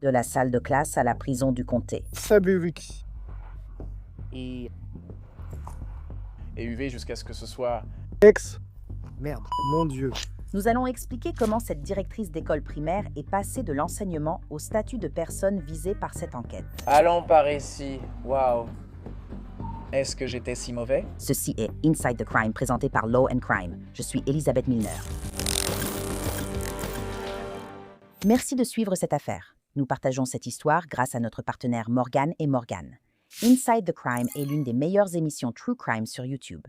de la salle de classe à la prison du comté. Salut Vicky. Et UV jusqu'à ce que ce soit... Ex. Merde, mon Dieu. Nous allons expliquer comment cette directrice d'école primaire est passée de l'enseignement au statut de personne visée par cette enquête. Allons par ici. Waouh. Est-ce que j'étais si mauvais? Ceci est Inside the Crime, présenté par Law and Crime. Je suis Elisabeth Milner. Merci de suivre cette affaire. Nous partageons cette histoire grâce à notre partenaire Morgan & Morgan. Inside the Crime est l'une des meilleures émissions True Crime sur YouTube.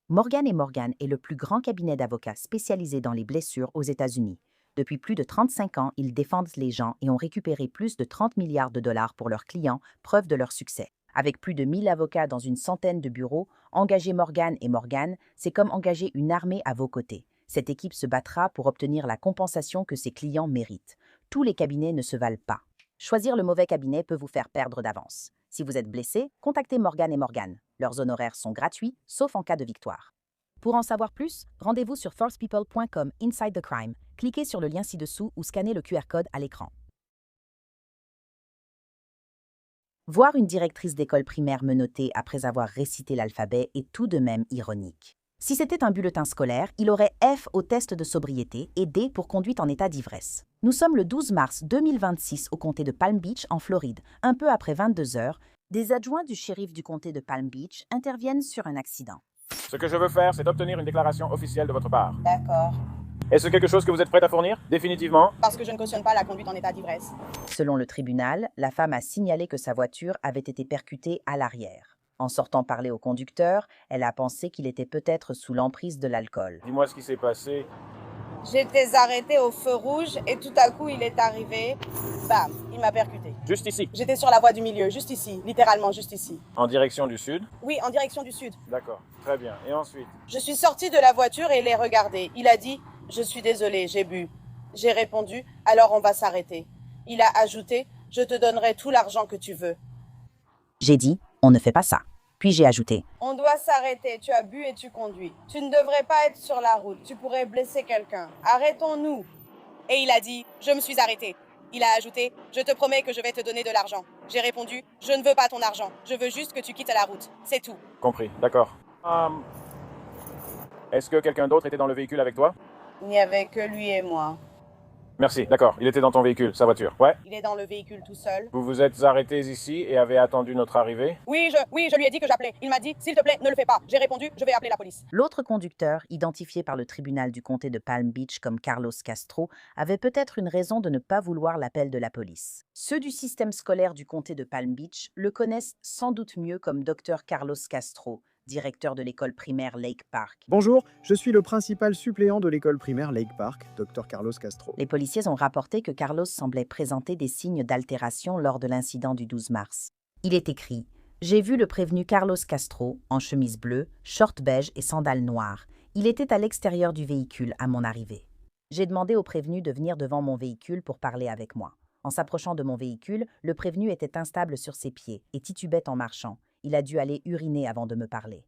Morgan & Morgan est le plus grand cabinet d'avocats spécialisé dans les blessures aux États-Unis. Depuis plus de 35 ans, ils défendent les gens et ont récupéré plus de 30 milliards de dollars pour leurs clients, preuve de leur succès. Avec plus de 1000 avocats dans une centaine de bureaux, engager Morgan & Morgan, c'est comme engager une armée à vos côtés. Cette équipe se battra pour obtenir la compensation que ses clients méritent. Tous les cabinets ne se valent pas. Choisir le mauvais cabinet peut vous faire perdre d'avance. Si vous êtes blessé, contactez Morgan & Morgan. Leurs honoraires sont gratuits, sauf en cas de victoire. Pour en savoir plus, rendez-vous sur forcepeople.com Inside the Crime. Cliquez sur le lien ci-dessous ou scannez le QR code à l'écran. Voir une directrice d'école primaire menottée après avoir récité l'alphabet est tout de même ironique. Si c'était un bulletin scolaire, il aurait F au test de sobriété et D pour conduite en état d'ivresse. Nous sommes le 12 mars 2026 au comté de Palm Beach, en Floride. Un peu après 22 heures, des adjoints du shérif du comté de Palm Beach interviennent sur un accident. Ce que je veux faire, c'est obtenir une déclaration officielle de votre part. D'accord. Est-ce quelque chose que vous êtes prête à fournir? Définitivement. Parce que je ne cautionne pas la conduite en état d'ivresse. Selon le tribunal, la femme a signalé que sa voiture avait été percutée à l'arrière. En sortant parler au conducteur, elle a pensé qu'il était peut-être sous l'emprise de l'alcool. Dis-moi ce qui s'est passé. J'étais arrêtée au feu rouge et tout à coup il est arrivé. Bam, il m'a percuté. Juste ici. J'étais sur la voie du milieu, juste ici, littéralement juste ici. En direction du sud. Oui, en direction du sud. D'accord. Très bien. Et ensuite? Je suis sortie de la voiture et l'ai regardé. Il a dit « Je suis désolé, j'ai bu ». J'ai répondu « Alors on va s'arrêter ». Il a ajouté « Je te donnerai tout l'argent que tu veux ». J'ai dit « On ne fait pas ça ». Puis j'ai ajouté « On doit s'arrêter, tu as bu et tu conduis. Tu ne devrais pas être sur la route, tu pourrais blesser quelqu'un. Arrêtons-nous ». Et il a dit « Je me suis arrêté ». Il a ajouté « Je te promets que je vais te donner de l'argent ». J'ai répondu « Je ne veux pas ton argent, je veux juste que tu quittes la route, c'est tout ». Compris. D'accord. Est-ce que quelqu'un d'autre était dans le véhicule avec toi? Il n'y avait que lui et moi. Merci. D'accord. Il était dans ton véhicule, sa voiture. Ouais. Il est dans le véhicule tout seul. Vous vous êtes arrêtés ici et avez attendu notre arrivée? Oui, je lui ai dit que j'appelais. Il m'a dit, s'il te plaît, ne le fais pas. J'ai répondu, je vais appeler la police. L'autre conducteur, identifié par le tribunal du comté de Palm Beach comme Carlos Castro, avait peut-être une raison de ne pas vouloir l'appel de la police. Ceux du système scolaire du comté de Palm Beach le connaissent sans doute mieux comme Dr Carlos Castro, directeur de l'école primaire Lake Park. Bonjour, je suis le principal suppléant de l'école primaire Lake Park, Dr Carlos Castro. Les policiers ont rapporté que Carlos semblait présenter des signes d'altération lors de l'incident du 12 mars. Il est écrit « J'ai vu le prévenu Carlos Castro, en chemise bleue, short beige et sandales noires. Il était à l'extérieur du véhicule à mon arrivée. J'ai demandé au prévenu de venir devant mon véhicule pour parler avec moi. En s'approchant de mon véhicule, le prévenu était instable sur ses pieds et titubait en marchant. Il a dû aller uriner avant de me parler.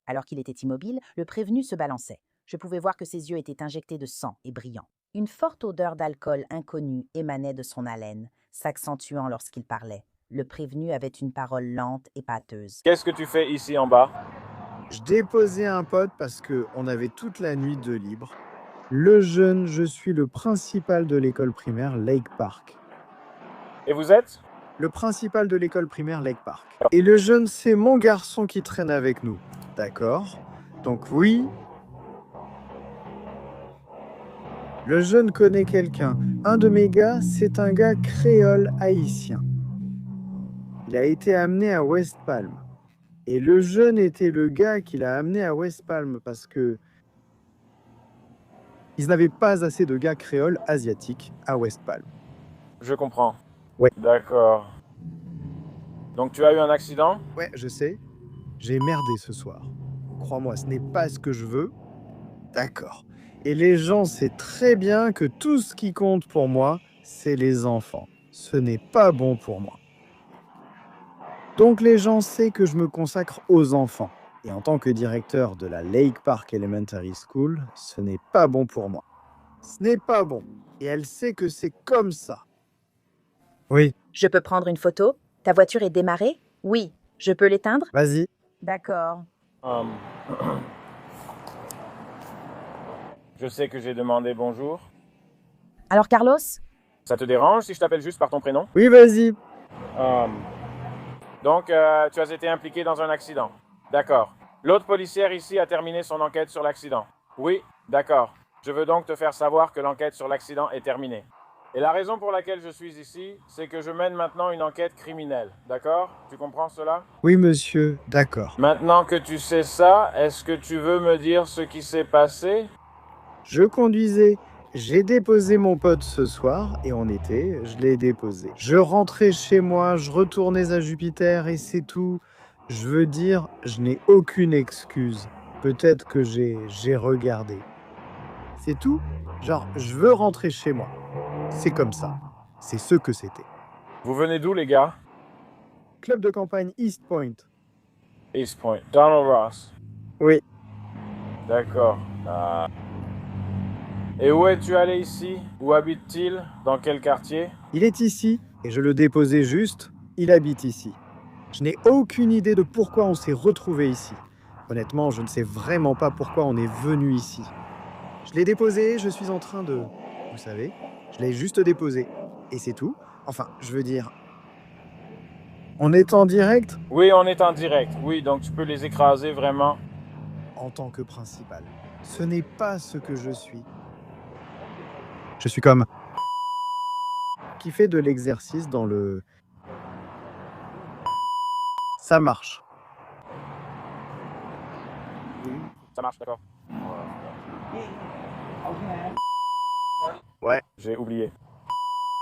Alors qu'il était immobile, le prévenu se balançait. Je pouvais voir que ses yeux étaient injectés de sang et brillants. Une forte odeur d'alcool inconnue émanait de son haleine, s'accentuant lorsqu'il parlait. Le prévenu avait une parole lente et pâteuse. Qu'est-ce que tu fais ici en bas? Je déposais un pote parce qu'on avait toute la nuit de libre. Le jeune, je suis le principal de l'école primaire Lake Park. Et vous êtes? Le principal de l'école primaire Lake Park. Et le jeune, c'est mon garçon qui traîne avec nous. D'accord. Donc oui. Le jeune connaît quelqu'un. Un de mes gars, c'est un gars créole haïtien. Il a été amené à West Palm. Et le jeune était le gars qui l'a amené à West Palm parce que ils n'avaient pas assez de gars créoles asiatiques à West Palm. Je comprends. Ouais. D'accord. Donc tu as eu un accident? Ouais, je sais. J'ai merdé ce soir. Crois-moi, ce n'est pas ce que je veux. D'accord. Et les gens savent très bien que tout ce qui compte pour moi, c'est les enfants. Ce n'est pas bon pour moi. Donc les gens savent que je me consacre aux enfants. Et en tant que directeur de la Lake Park Elementary School, ce n'est pas bon pour moi. Ce n'est pas bon. Et elle sait que c'est comme ça. Oui, Je peux prendre une photo? Ta voiture est démarrée? Oui. Je peux l'éteindre? vas-y. D'accord. Hum, Je sais que j'ai demandé bonjour. Alors, Carlos? Ça te dérange si je t'appelle juste par ton prénom? Oui, vas-y. Hum, Donc, tu as été impliqué dans un accident. D'accord. L'autre policière ici a terminé son enquête sur l'accident. Oui, d'accord. Je veux donc te faire savoir que l'enquête sur l'accident est terminée. Et la raison pour laquelle je suis ici, c'est que je mène maintenant une enquête criminelle. D'accord? Tu comprends cela? Oui, monsieur, d'accord. Maintenant que tu sais ça, est-ce que tu veux me dire ce qui s'est passé? Je conduisais. J'ai déposé mon pote ce soir, et en été, je l'ai déposé. Je rentrais chez moi, je retournais à Jupiter, et c'est tout. Je veux dire, je n'ai aucune excuse. Peut-être que j'ai regardé. C'est tout. Genre, je veux rentrer chez moi. C'est comme ça. C'est ce que c'était. Vous venez d'où, les gars? Club de campagne East Point. East Point. Donald Ross. Oui. D'accord. Et où es-tu allé ici? Où habite-t-il? Dans quel quartier? Il est ici, et je le déposais juste. Il habite ici. Je n'ai aucune idée de pourquoi on s'est retrouvé ici. Honnêtement, je ne sais vraiment pas pourquoi on est venu ici. Je l'ai déposé, je suis en train de... Vous savez, je l'ai juste déposé. Et c'est tout. Enfin, je veux dire... On est en direct Oui, on est en direct. Oui, donc tu peux les écraser vraiment. en tant que principal. Ce n'est pas ce que je suis. Je suis comme... qui fait de l'exercice dans le... Ça marche. Ça marche, d'accord. Ouais. J'ai oublié.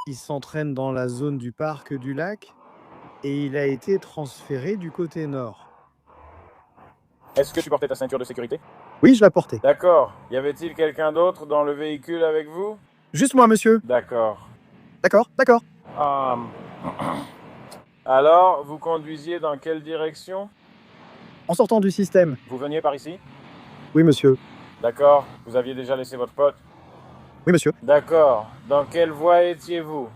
Il s'entraîne dans la zone du parc du lac et il a été transféré du côté nord. Est-ce que tu portais ta ceinture de sécurité? Oui, je l'ai porté. D'accord. Y avait-il quelqu'un d'autre dans le véhicule avec vous? Juste moi, monsieur. D'accord. D'accord, d'accord. Hum. Alors, vous conduisiez dans quelle direction? En sortant du système. Vous veniez par ici? Oui, monsieur. D'accord. Vous aviez déjà laissé votre pote? Oui, monsieur. D'accord. Dans quelle voie étiez-vous?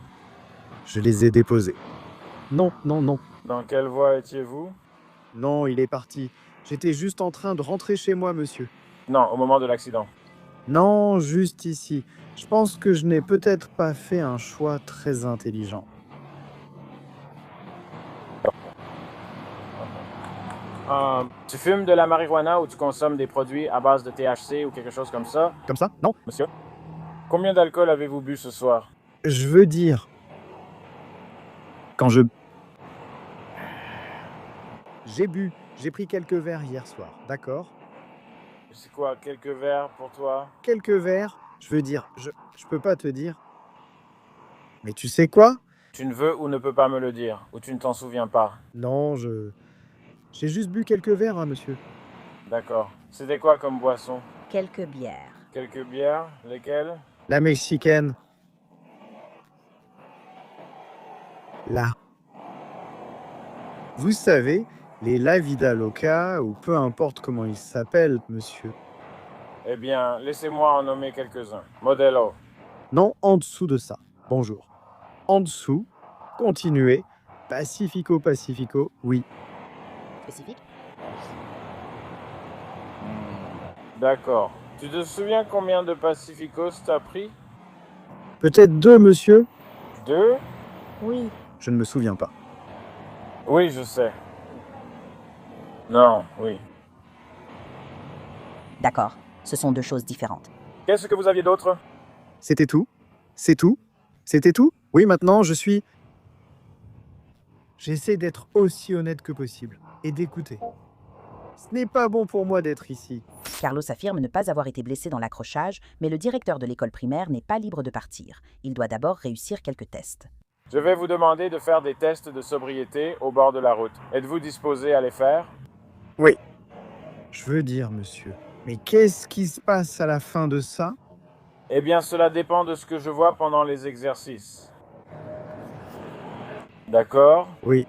Je les ai déposés. Non, non, non. Dans quelle voie étiez-vous? Non, il est parti. J'étais juste en train de rentrer chez moi, monsieur. Non, au moment de l'accident. Non, juste ici. Je pense que je n'ai peut-être pas fait un choix très intelligent. Tu fumes de la marijuana ou tu consommes des produits à base de THC ou quelque chose comme ça, Comme ça? Non. monsieur? Combien d'alcool avez-vous bu ce soir? Je veux dire... Quand je... J'ai bu. J'ai pris quelques verres hier soir, d'accord? C'est quoi, quelques verres pour toi? Quelques verres, je veux dire, je peux pas te dire. Mais tu sais quoi? Tu ne veux ou ne peux pas me le dire, ou tu ne t'en souviens pas. Non, j'ai juste bu quelques verres, hein, monsieur. D'accord. C'était quoi comme boisson? Quelques bières. Quelques bières? Lesquelles? La mexicaine. Là. Vous savez, les La Vida Loca, ou peu importe comment ils s'appellent, monsieur. Eh bien, laissez-moi en nommer quelques-uns. Modelo. Non, en dessous de ça. Bonjour. En dessous, continuez. Pacifico, Pacifico, oui. Spécifique? D'accord. Tu te souviens combien de Pacificos t'as pris? Peut-être deux, monsieur? 2? Oui. Je ne me souviens pas. Oui, je sais. Non, oui. D'accord. Ce sont deux choses différentes. Qu'est-ce que vous aviez d'autre? C'était tout? C'est tout? C'était tout? Oui, maintenant, je suis... J'essaie d'être aussi honnête que possible et d'écouter. Ce n'est pas bon pour moi d'être ici. Carlos affirme ne pas avoir été blessé dans l'accrochage, mais le directeur de l'école primaire n'est pas libre de partir. Il doit d'abord réussir quelques tests. Je vais vous demander de faire des tests de sobriété au bord de la route. Êtes-vous disposé à les faire? Oui. Je veux dire, monsieur. Mais qu'est-ce qui se passe à la fin de ça? Eh bien, cela dépend de ce que je vois pendant les exercices. D'accord? Oui.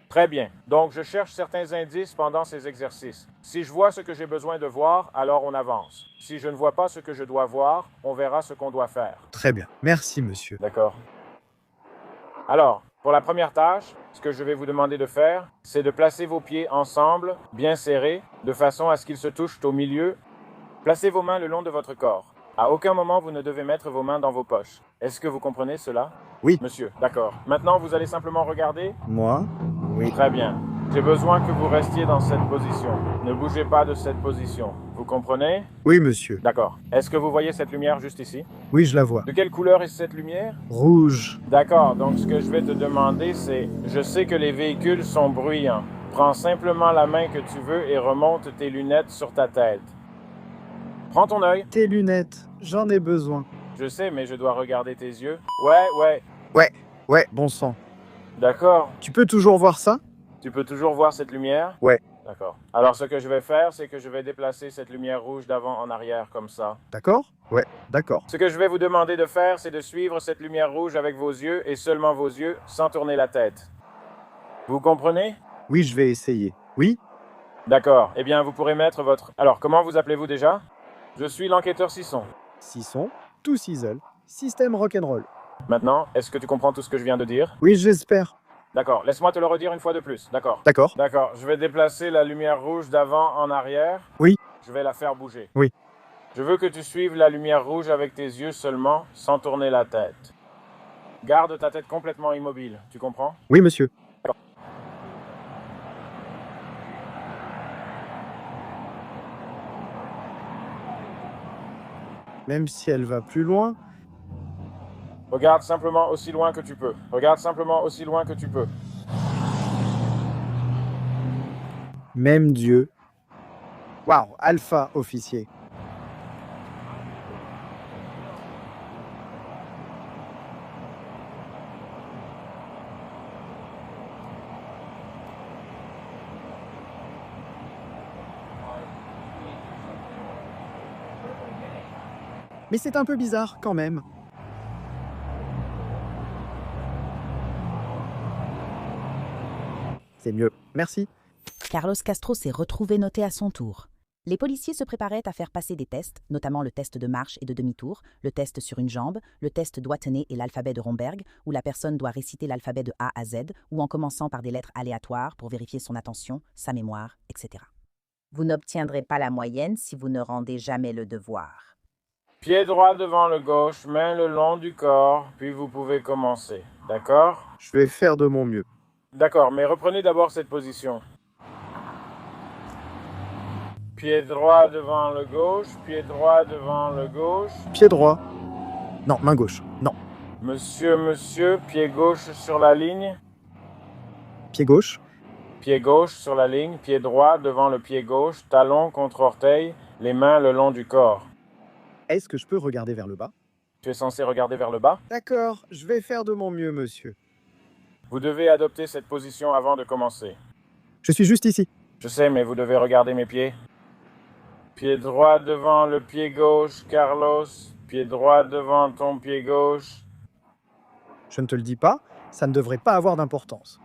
Très bien. Donc, je cherche certains indices pendant ces exercices. Si je vois ce que j'ai besoin de voir, alors on avance. Si je ne vois pas ce que je dois voir, on verra ce qu'on doit faire. Très bien. Merci, monsieur. D'accord. Alors, pour la première tâche, ce que je vais vous demander de faire, c'est de placer vos pieds ensemble, bien serrés, de façon à ce qu'ils se touchent au milieu. Placez vos mains le long de votre corps. À aucun moment, vous ne devez mettre vos mains dans vos poches. Est-ce que vous comprenez cela? Oui. Monsieur, d'accord. Maintenant, vous allez simplement regarder? Moi? Oui. Très bien. J'ai besoin que vous restiez dans cette position. Ne bougez pas de cette position. Vous comprenez? Oui, monsieur. D'accord. Est-ce que vous voyez cette lumière juste ici? Oui, je la vois. De quelle couleur est cette lumière? Rouge. D'accord. Donc, ce que je vais te demander, c'est... Je sais que les véhicules sont bruyants. Prends simplement la main que tu veux et remonte tes lunettes sur ta tête. Prends ton œil. Tes lunettes, j'en ai besoin. Je sais, mais je dois regarder tes yeux. Ouais. Ouais, bon sang. D'accord. Tu peux toujours voir ça? Tu peux toujours voir cette lumière? Ouais. D'accord. Alors, ce que je vais faire, c'est que je vais déplacer cette lumière rouge d'avant en arrière, comme ça. D'accord? Ouais, d'accord. Ce que je vais vous demander de faire, c'est de suivre cette lumière rouge avec vos yeux et seulement vos yeux, sans tourner la tête. Vous comprenez? Oui, je vais essayer. Oui? D'accord. Eh bien, vous pourrez mettre votre... Alors, comment vous appelez-vous déjà? Je suis l'enquêteur Sisson. Sisson, tout Sizzle, système rock'n'roll. Maintenant, est-ce que tu comprends tout ce que je viens de dire? Oui, j'espère. D'accord. Laisse-moi te le redire une fois de plus. D'accord. D'accord. D'accord. Je vais déplacer la lumière rouge d'avant en arrière. Oui. Je vais la faire bouger. Oui. Je veux que tu suives la lumière rouge avec tes yeux seulement, sans tourner la tête. Garde ta tête complètement immobile. Tu comprends? Oui, monsieur. Même si elle va plus loin, Regarde simplement aussi loin que tu peux. Regarde simplement aussi loin que tu peux. même Dieu. Waouh, Alpha, officier. Mais c'est un peu bizarre quand même. C'est mieux, merci. Carlos Castro s'est retrouvé noté à son tour. Les policiers se préparaient à faire passer des tests, notamment le test de marche et de demi-tour, le test sur une jambe, le test doigté et l'alphabet de Romberg, où la personne doit réciter l'alphabet de A à Z, ou en commençant par des lettres aléatoires pour vérifier son attention, sa mémoire, etc. Vous n'obtiendrez pas la moyenne si vous ne rendez jamais le devoir. Pied droit devant le gauche, main le long du corps, puis vous pouvez commencer. D'accord? Je vais faire de mon mieux. D'accord, mais reprenez d'abord cette position. Pied droit devant le gauche, pied droit devant le gauche. Pied droit. Non, main gauche. Non. Monsieur, pied gauche sur la ligne. Pied gauche. Pied gauche sur la ligne, pied droit devant le pied gauche, talon contre orteil, les mains le long du corps. Est-ce que je peux regarder vers le bas? Tu es censé regarder vers le bas? D'accord, je vais faire de mon mieux, monsieur. Vous devez adopter cette position avant de commencer. Je suis juste ici. Je sais, mais vous devez regarder mes pieds. Pied droit devant le pied gauche, Carlos. Pied droit devant ton pied gauche. Je ne te le dis pas, ça ne devrait pas avoir d'importance.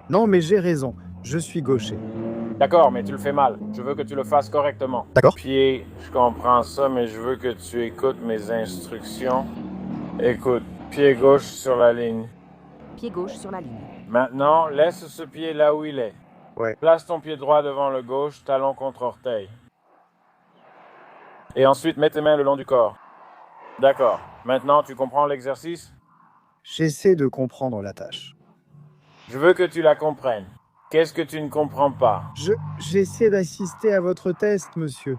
Non, mais j'ai raison, je suis gaucher. D'accord, mais tu le fais mal. Je veux que tu le fasses correctement. D'accord. Pied, je comprends ça, mais je veux que tu écoutes mes instructions. Écoute, pied gauche sur la ligne. Pied gauche sur la ligne. Maintenant, laisse ce pied là où il est. Ouais. Place ton pied droit devant le gauche, talon contre orteil. Et ensuite, mets tes mains le long du corps. D'accord. Maintenant, tu comprends l'exercice? J'essaie de comprendre la tâche. Je veux que tu la comprennes. Qu'est-ce que tu ne comprends pas? J'essaie d'assister à votre test, monsieur.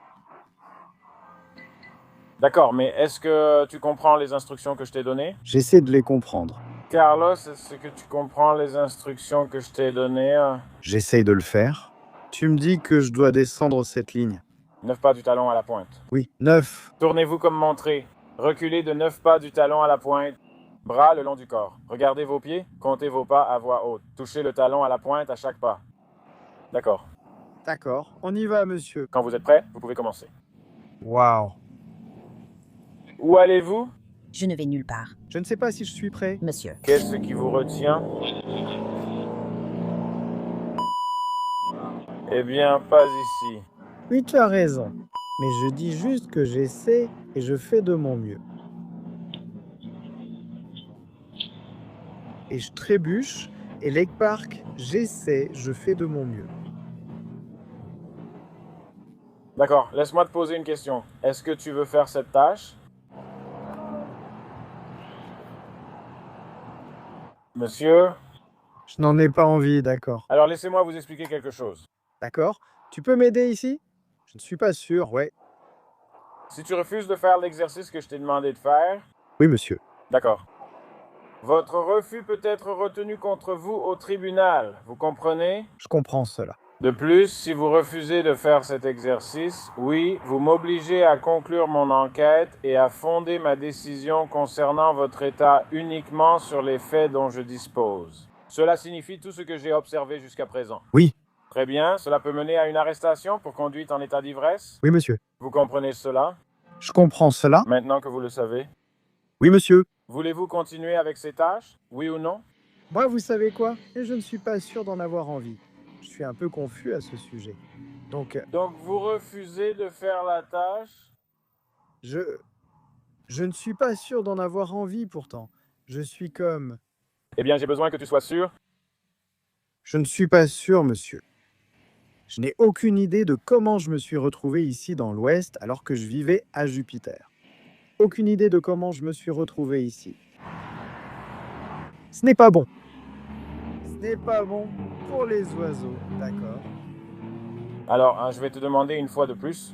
D'accord, mais est-ce que tu comprends les instructions que je t'ai données? J'essaie de les comprendre. Carlos, est-ce que tu comprends les instructions que je t'ai données? J'essaie de le faire. Tu me dis que je dois descendre cette ligne. 9 pas du talon à la pointe. Oui, 9. Tournez-vous comme montré. Reculez de 9 pas du talon à la pointe. Bras le long du corps. Regardez vos pieds. Comptez vos pas à voix haute. Touchez le talon à la pointe à chaque pas. D'accord. D'accord, on y va, monsieur. Quand vous êtes prêt, vous pouvez commencer. Waouh. Où allez-vous? Je ne vais nulle part, Je ne sais pas si je suis prêt. monsieur. Qu'est-ce qui vous retient? Eh bien, pas ici. Oui, tu as raison. Mais je dis juste que j'essaie et je fais de mon mieux. et je trébuche. Et Lake Park, j'essaie, je fais de mon mieux. D'accord, laisse-moi te poser une question. Est-ce que tu veux faire cette tâche? Monsieur? Je n'en ai pas envie, d'accord. Alors laissez-moi vous expliquer quelque chose. D'accord? Tu peux m'aider ici? Je ne suis pas sûr, ouais. Si tu refuses de faire l'exercice que je t'ai demandé de faire, Oui, monsieur. d'accord. Votre refus peut être retenu contre vous au tribunal, vous comprenez? Je comprends cela. De plus, si vous refusez de faire cet exercice, oui, vous m'obligez à conclure mon enquête et à fonder ma décision concernant votre état uniquement sur les faits dont je dispose. Cela signifie tout ce que j'ai observé jusqu'à présent. Oui. Très bien, cela peut mener à une arrestation pour conduite en état d'ivresse. Oui, monsieur. Vous comprenez cela, Je comprends cela. maintenant que vous le savez? Oui, monsieur. Voulez-vous continuer avec ces tâches, oui ou non? Moi, vous savez quoi? Je ne suis pas sûr d'en avoir envie. Je suis un peu confus à ce sujet. Donc, Donc vous refusez de faire la tâche? je ne suis pas sûr d'en avoir envie pourtant. Je suis comme... Eh bien, j'ai besoin que tu sois sûr. Je ne suis pas sûr, monsieur. Je n'ai aucune idée de comment je me suis retrouvé ici dans l'Ouest alors que je vivais à Jupiter. Aucune idée de comment je me suis retrouvé ici. Ce n'est pas bon. Ce n'est pas bon pour les oiseaux, d'accord? Alors, je vais te demander une fois de plus.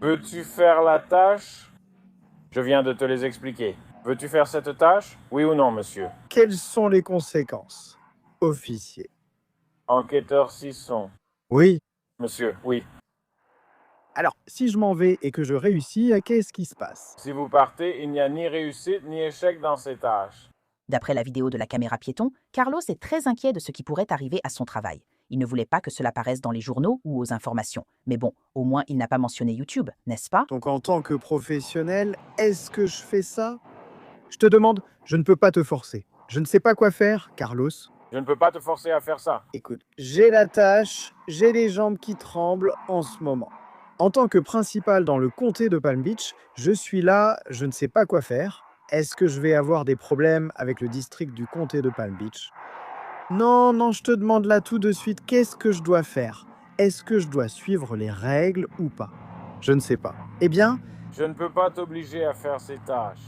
Veux-tu faire la tâche? Je viens de te les expliquer. Veux-tu faire cette tâche? Oui ou non, monsieur? Quelles sont les conséquences, officier? Enquêteur Sisson. Oui. Monsieur, oui. Alors, si je m'en vais et que je réussis, qu'est-ce qui se passe? Si vous partez, il n'y a ni réussite ni échec dans ces tâches. D'après la vidéo de la caméra piéton, Carlos est très inquiet de ce qui pourrait arriver à son travail. Il ne voulait pas que cela paraisse dans les journaux ou aux informations. Mais bon, au moins il n'a pas mentionné YouTube, n'est-ce pas? Donc en tant que professionnel, est-ce que je fais ça? Je te demande, je ne peux pas te forcer. Je ne sais pas quoi faire, Carlos. Je ne peux pas te forcer à faire ça. Écoute, j'ai la tâche, j'ai les jambes qui tremblent en ce moment. En tant que principal dans le comté de Palm Beach, je suis là, je ne sais pas quoi faire. Est-ce que je vais avoir des problèmes avec le district du comté de Palm Beach? Non, non, je te demande là tout de suite, qu'est-ce que je dois faire? Est-ce que je dois suivre les règles ou pas? Je ne sais pas. Eh bien, Je ne peux pas t'obliger à faire ces tâches.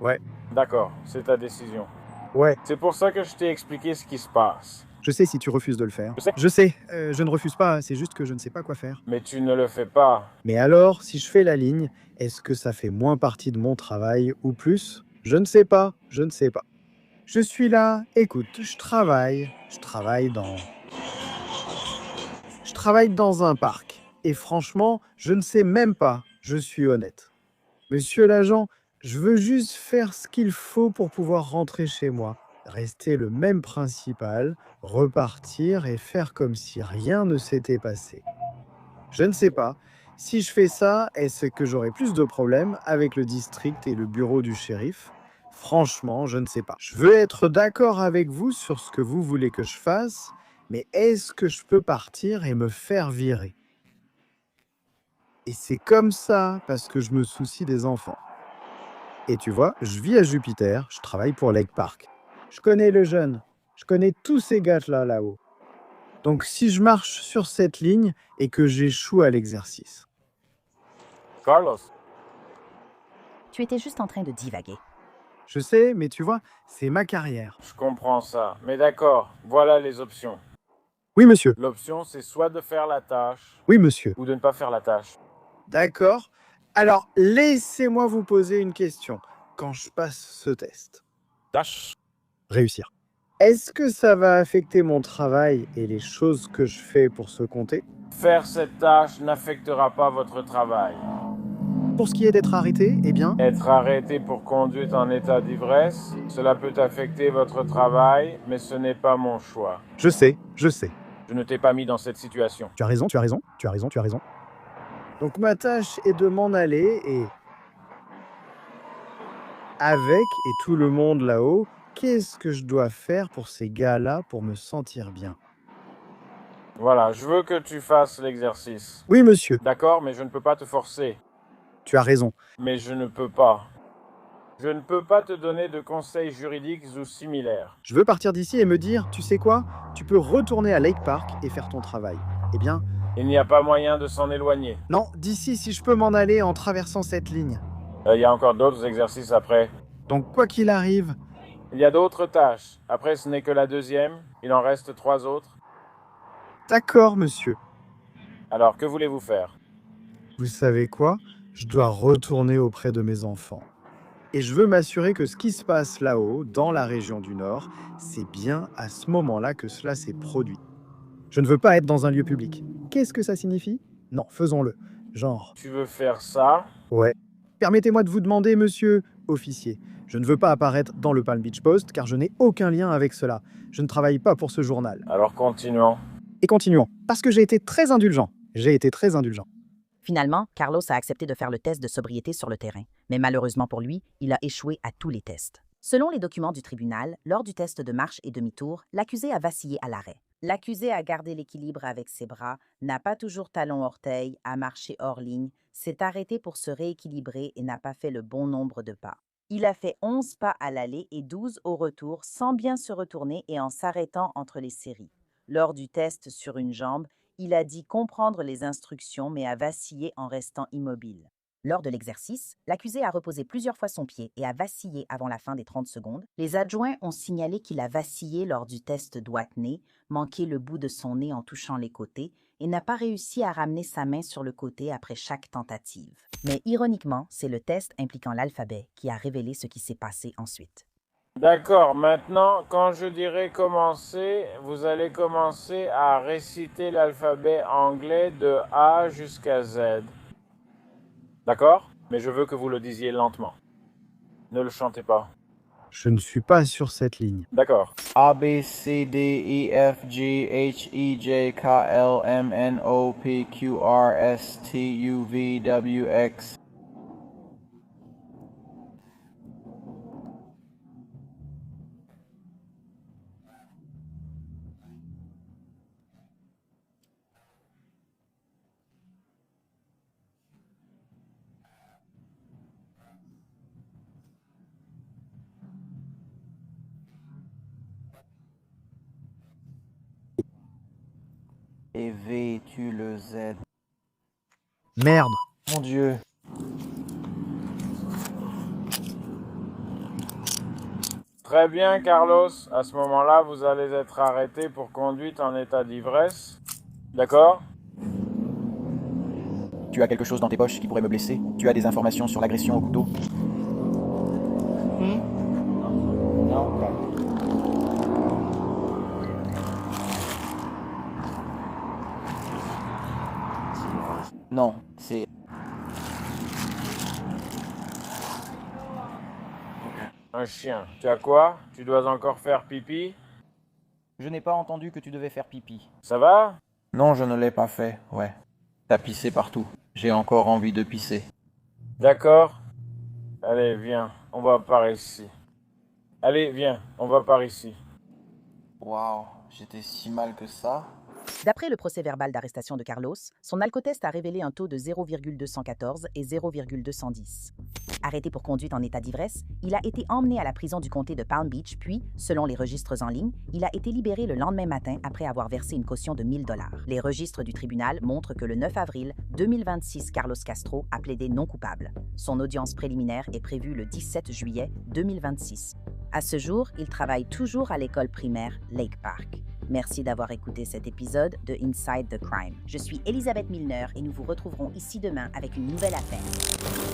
ouais, D'accord, c'est ta décision. ouais. C'est pour ça que je t'ai expliqué ce qui se passe. Je sais si tu refuses de le faire. Je sais. Je sais, je ne refuse pas, c'est juste que je ne sais pas quoi faire. Mais tu ne le fais pas. Mais alors, si je fais la ligne, est-ce que ça fait moins partie de mon travail ou plus? Je ne sais pas, je ne sais pas. Je suis là, écoute, je travaille dans un parc. Et franchement, je ne sais même pas, je suis honnête. Monsieur l'agent, je veux juste faire ce qu'il faut pour pouvoir rentrer chez moi, rester le même principal, repartir et faire comme si rien ne s'était passé. Je ne sais pas. Si je fais ça, est-ce que j'aurai plus de problèmes avec le district et le bureau du shérif? Franchement, je ne sais pas. Je veux être d'accord avec vous sur ce que vous voulez que je fasse, mais est-ce que je peux partir et me faire virer? Et c'est comme ça parce que je me soucie des enfants. Et tu vois, je vis à Jupiter, je travaille pour Lake Park. Je connais le jeune, je connais tous ces gars-là là-haut. Donc si je marche sur cette ligne et que j'échoue à l'exercice. Carlos, Tu étais juste en train de divaguer. Je sais, mais tu vois, c'est ma carrière. je comprends ça. Mais d'accord, voilà les options. Oui, monsieur. L'option, c'est soit de faire la tâche Oui, monsieur. ou de ne pas faire la tâche. D'accord. Alors, laissez-moi vous poser une question. Quand je passe ce test, Tâche. réussir. Est-ce que ça va affecter mon travail et les choses que je fais pour ce comté? Faire cette tâche n'affectera pas votre travail. Pour ce qui est d'être arrêté, eh bien, Être arrêté pour conduite en état d'ivresse, cela peut affecter votre travail, mais ce n'est pas mon choix. je sais. Je ne t'ai pas mis dans cette situation. Tu as raison. Donc ma tâche est de m'en aller et... Avec et tout le monde là-haut, qu'est-ce que je dois faire pour ces gars-là pour me sentir bien? Voilà, je veux que tu fasses l'exercice. Oui, monsieur. D'accord, mais je ne peux pas te forcer. Tu as raison. Mais je ne peux pas. Je ne peux pas te donner de conseils juridiques ou similaires. Je veux partir d'ici et me dire, tu sais quoi? Tu peux retourner à Lake Park et faire ton travail. Eh bien, Il n'y a pas moyen de s'en éloigner. non, d'ici si je peux m'en aller en traversant cette ligne. Il y a encore d'autres exercices après. Donc quoi qu'il arrive, Il y a d'autres tâches. Après, ce n'est que la deuxième. Il en reste 3 autres. d'accord, monsieur. Alors, que voulez-vous faire? Vous savez quoi? Je dois retourner auprès de mes enfants. Et je veux m'assurer que ce qui se passe là-haut, dans la région du Nord, c'est bien à ce moment-là que cela s'est produit. Je ne veux pas être dans un lieu public. Qu'est-ce que ça signifie? Non, faisons-le. Genre, Tu veux faire ça? ouais. Permettez-moi de vous demander, monsieur officier. Je ne veux pas apparaître dans le Palm Beach Post car je n'ai aucun lien avec cela. Je ne travaille pas pour ce journal. Alors continuons. Et continuons, parce que j'ai été très indulgent. J'ai été très indulgent. Finalement, Carlos a accepté de faire le test de sobriété sur le terrain, mais malheureusement pour lui, il a échoué à tous les tests. Selon les documents du tribunal, lors du test de marche et demi-tour, l'accusé a vacillé à l'arrêt. L'accusé a gardé l'équilibre avec ses bras, n'a pas toujours talon-orteil, a marché hors ligne, s'est arrêté pour se rééquilibrer et n'a pas fait le bon nombre de pas. Il a fait 11 pas à l'aller et 12 au retour sans bien se retourner et en s'arrêtant entre les séries. Lors du test sur une jambe, il a dit comprendre les instructions mais a vacillé en restant immobile. Lors de l'exercice, l'accusé a reposé plusieurs fois son pied et a vacillé avant la fin des 30 secondes. Les adjoints ont signalé qu'il a vacillé lors du test doigt-nez, manqué le bout de son nez en touchant les côtés et n'a pas réussi à ramener sa main sur le côté après chaque tentative. Mais ironiquement, c'est le test impliquant l'alphabet qui a révélé ce qui s'est passé ensuite. D'accord, maintenant, quand je dirai commencer, vous allez commencer à réciter l'alphabet anglais de A jusqu'à Z. D'accord? Mais je veux que vous le disiez lentement. Ne le chantez pas. Je ne suis pas sur cette ligne. D'accord. A, B, C, D, E, F, G, H, I, J, K, L, M, N, O, P, Q, R, S, T, U, V, W, X. Et V, tu le Z. Merde. Mon Dieu. Très bien, Carlos. À ce moment-là, vous allez être arrêté pour conduite en état d'ivresse. D'accord? Tu as quelque chose dans tes poches qui pourrait me blesser? Tu as des informations sur l'agression au couteau? Non. Non, c'est... Un chien. Tu as quoi? Tu dois encore faire pipi? Je n'ai pas entendu que tu devais faire pipi. Ça va? Non, je ne l'ai pas fait, ouais. T'as pissé partout. J'ai encore envie de pisser. D'accord. Allez, viens. On va par ici. Allez, viens. On va par ici. Waouh, j'étais si mal que ça. D'après le procès-verbal d'arrestation de Carlos, son alcotest a révélé un taux de 0,214 et 0,210. Arrêté pour conduite en état d'ivresse, il a été emmené à la prison du comté de Palm Beach, puis, selon les registres en ligne, il a été libéré le lendemain matin après avoir versé une caution de 1 000 $. Les registres du tribunal montrent que le 9 avril 2026, Carlos Castro a plaidé non coupable. Son audience préliminaire est prévue le 17 juillet 2026. À ce jour, il travaille toujours à l'école primaire Lake Park. Merci d'avoir écouté cet épisode de Inside the Crime. Je suis Elisabeth Milner et nous vous retrouverons ici demain avec une nouvelle affaire.